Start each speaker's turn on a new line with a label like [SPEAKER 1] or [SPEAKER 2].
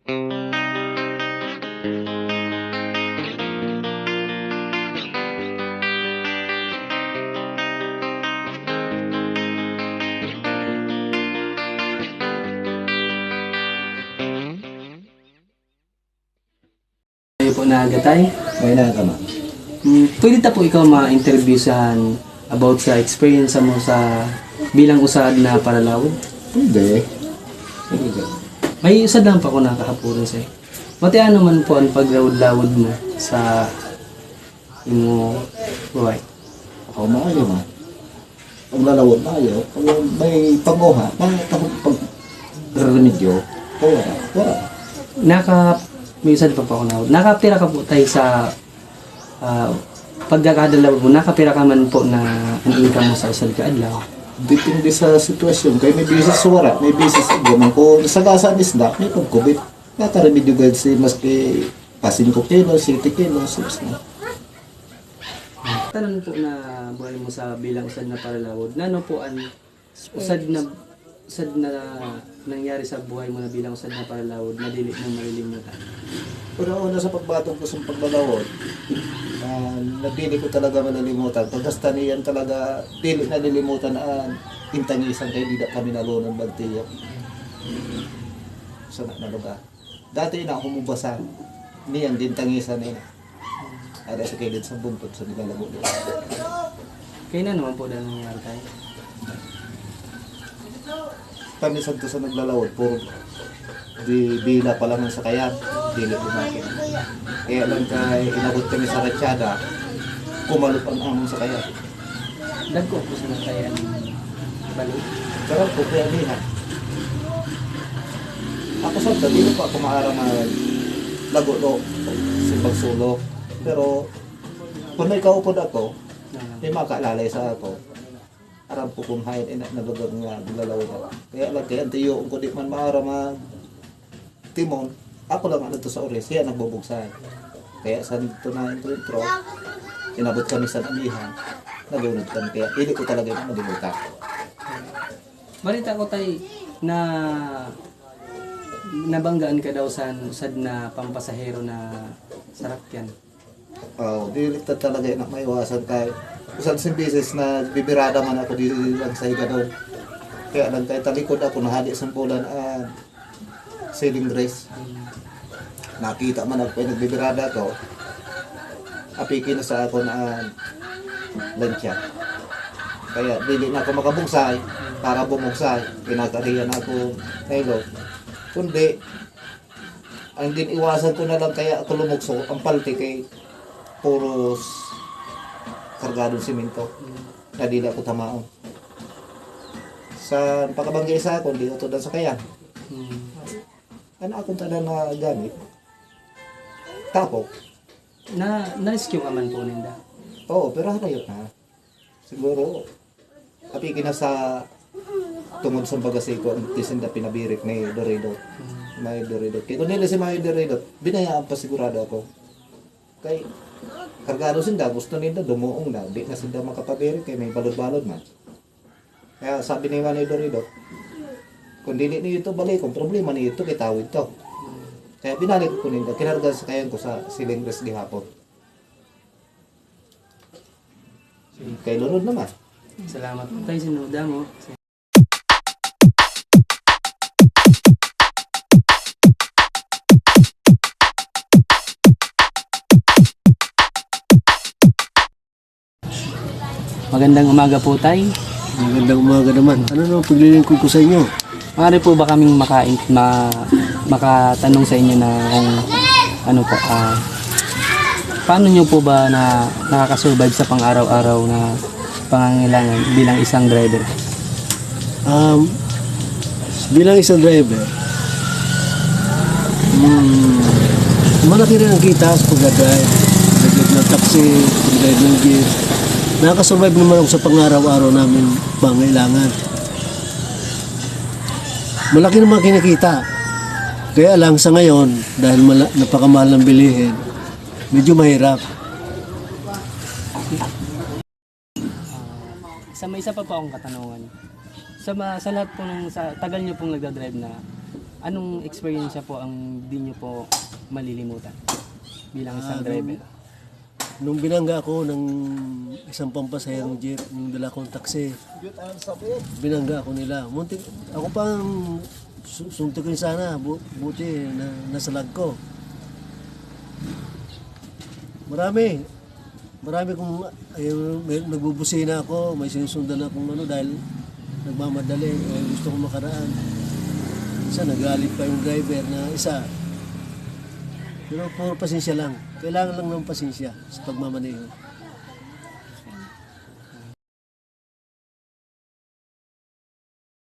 [SPEAKER 1] Kayo po na agatay.
[SPEAKER 2] May nakakama.
[SPEAKER 1] Pwede ta po ikaw ma-interview about sa experience mo sa bilang usad na paralawod?
[SPEAKER 2] Hindi. Hindi.
[SPEAKER 1] May usad lang pa ako nakahapuran sa'yo. Mati ano man po ang pagrawod-lawod mo sa imo buhay?
[SPEAKER 2] Ako maayo man. Pag lalawod maayo, pag may panguha, pag remedyo, wala.
[SPEAKER 1] May usad pa ako nawod. Nakapira ka po tayo sa pagkakadalawod mo, nakapira ka man po na ang income mo sa usad ka adlaw.
[SPEAKER 2] Depende sa sitwasyon. Kaya may business wala, may business gaman ko. Nasagasaan isda, may pag-COVID. Nakaremedyo guys, maski 5 kilo, 7 kilo, 6 na.
[SPEAKER 1] Tanong po na buhay mo sa bilang usad na paralawod, ano po ang usad na nangyari sa buhay mo na bilang usad na paralawod na dili mo malilimutan?
[SPEAKER 2] Una sa pagbatong ko sa paglalawod, nabili ko talaga malilimutan. Pagkasta niyan talaga, dili nalilimutan ang intangisan kayo, di na kami nalunan bagtiyo. Sa na lugar. Dati na humubasa, niyan din tangisan nila. Ada sa kilid sa buntot sa nilalabo nila.
[SPEAKER 1] Kaya na naman po dahil nangyari tayo.
[SPEAKER 2] Pamisan to sa naglalawod, puro di bila pa lang ang sakayan, dili lumakin. Kaya lang kay inabot kami sa ratsyada, kumalot ang among sakayan.
[SPEAKER 1] Dagko po sa natayan balo.
[SPEAKER 2] Karon po kaya niya. Ako sa dili pa ako maarang lago lo simbang sulo. Pero kung may kaupod ako, may makalalay sa ako. Aram po kung hain nalugar nga bulalawod ako. Kaya lang kaya antiyo ko di man maara mag timon, ako lang ano to sa oras, siya nagbubugsan. Kaya sa ito na intro, inabot kami sa amihan, nalunod kami. Kaya hindi ko talaga yung malimutan.
[SPEAKER 1] Balita ko tayo na nabanggaan ka daw sa usad na pampasahero na sarakyan.
[SPEAKER 2] Diliktad talaga yung maiwasan kay usad sa bisis na bibirada man ako dito lang sa higa doon. Kaya lang kay talikod ako nahali sa pulan sailing race. Nakita man ako nagbibirada ko. Apiki na sa ako na lansya. Kaya dili na ako makabugsay para bumugsay. Pinagkariyan ako kayo. Kundi ang din iwasan ko na lang kaya ako lumukso ang palti kay puros kargadong simento na dili ako tamaon. Sa pagkabanggay sa ako, hindi ko to sa kayan. Ano akong tanan na gamit? Tapok.
[SPEAKER 1] Na-rescue ka man po ninda?
[SPEAKER 2] Oo, pero harayot na. Siguro, apiki na sa tungod sa bagasay ko, ang tisinda pinabirik ni Dorido. May Dorido. Kaya kung nila si May Dorido, binayaan pa sigurado ako. Kay kargado sinda, gusto nila dumuong na, di na sinda makapabirik kay may balod-balod man. Kaya sabi ni Manay Dorido, kung dili ni ito balik, kung problema ni ito, kitawid to. Kaya binalik ko nila, kinarga sa kayan ko sa silindres gihapon. Kay lunod naman.
[SPEAKER 1] Salamat po tayo sinuda mo. Magandang umaga po tayo.
[SPEAKER 3] Magandang umaga naman. Ano naman paglilingkod ko sa inyo?
[SPEAKER 1] Maaari po ba kaming makatanong sa inyo na kung ano po, paano nyo po ba na nakakasurvive sa pang-araw-araw na pangangailangan bilang isang driver?
[SPEAKER 3] Bilang isang driver, malaki rin ang kita sa pag-drive. Pag-drive ng taxi, pag-drive ng jeep. Nakakasurvive naman ako sa pang-araw-araw namin pangailangan. Malaki naman kinikita. Kaya lang sa ngayon, dahil napakamahal ng bilihin, medyo mahirap.
[SPEAKER 1] May isa pa po akong katanungan. Sa lahat po sa tagal nyo pong nagdadrive na, Anong experience po ang di nyo po malilimutan bilang isang driver?
[SPEAKER 3] Nung binangga ako ng isang pampasahero jeep, nung dala kong taxi, binangga ako nila. Muntik, ako pang suntukin sana, buti na nasalag ko. Marami kung nagbubusina ako, may sinusundan akong dahil nagmamadali, gusto kong makaraan. Isa, nagalit pa yung driver na isa. Pero puro pasensya lang. Kailangan lang ng pasensya sa pagmamaneho.